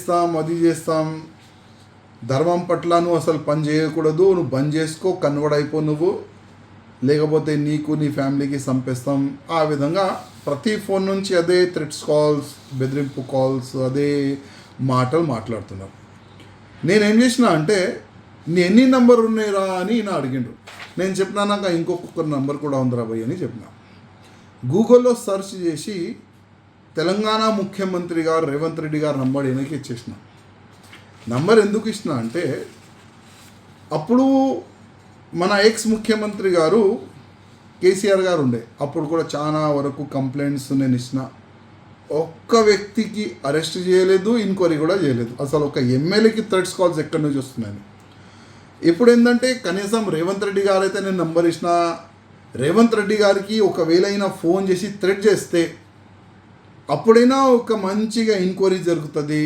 చేస్తాం, అది చేస్తాం. ధర్మం పట్ల నువ్వు అసలు పని చేయకూడదు, నువ్వు బంద్ చేసుకో, కన్వర్ట్ అయిపో నువ్వు, లేకపోతే నీకు నీ ఫ్యామిలీకి చంపేస్తాం. ఆ విధంగా ప్రతి ఫోన్ నుంచి అదే థ్రెట్స్ కాల్స్, బెదిరింపు కాల్స్, అదే మాటలు మాట్లాడుతున్నారు. నేనేం చేసిన అంటే, నీ ఎన్ని నంబర్ ఉన్నాయిరా అని నా అడిగిండు. నేను చెప్పినా నాకు ఇంకొక నంబర్ కూడా ఉందిరా భయ్ అని చెప్పిన. గూగుల్లో సెర్చ్ చేసి తెలంగాణ ముఖ్యమంత్రి గారు రేవంత్ రెడ్డి గారు నంబర్ వెనక్కి ఇచ్చేసిన. నంబర్ ఎందుకు ఇచ్చిన అంటే, అప్పుడు మన ఎక్స్ ముఖ్యమంత్రి గారు కేసీఆర్ గారు ఉండే, అప్పుడు కూడా చాలా వరకు కంప్లైంట్స్ నేను ఇచ్చిన. ఒక్క వ్యక్తికి అరెస్ట్ చేయలేదు, ఎంక్వైరీ కూడా చేయలేదు. అసలు ఒక ఎమ్మెల్యేకి థ్రెట్స్ కాల్స్ ఎక్కడి నుంచి వస్తున్నాయని. ఇప్పుడు ఏంటంటే కనీసం రేవంత్ రెడ్డి గారు అయితే నేను నంబర్ ఇచ్చిన, రేవంత్ రెడ్డి గారికి ఒకవేళ అయినా ఫోన్ చేసి థ్రెట్ చేస్తే అప్పుడైనా ఒక మంచిగా ఎంక్వైరీ జరుగుతుంది.